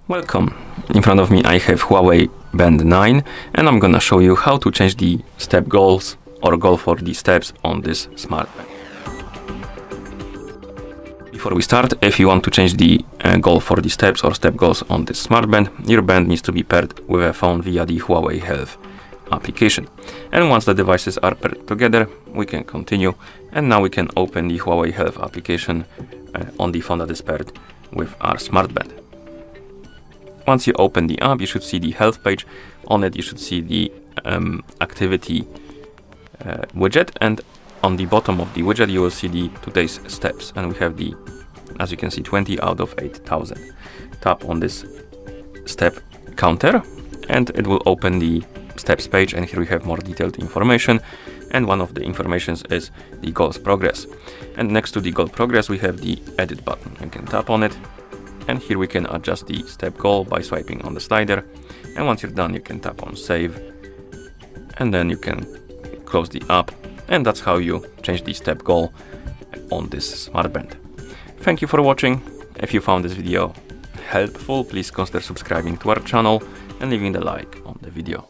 Welcome. In front of me I have Huawei Band 9 and I'm gonna show you how to change the step goals or goal for the steps on this smart band. Before we start, if you want to change the goal for the steps or step goals on this smart band, your band needs to be paired with a phone via the Huawei Health application. And once the devices are paired together, we can continue, and now we can open the Huawei Health application on the phone that is paired with our smart band. Once you open the app, you should see the health page. On it you should see the activity widget, and on the bottom of the widget you will see the today's steps, and we have the, as you can see, 20 out of 8,000. Tap on this step counter and it will open the steps page, and here we have more detailed information, and one of the informations is the goals progress. And next to the goal progress we have the edit button. You can tap on it, and here we can adjust the step goal by swiping on the slider, and once you're done you can tap on save, and then you can close the app, and that's how you change the step goal on this smart band. Thank you for watching. If you found this video helpful, please consider subscribing to our channel and leaving the like on the video.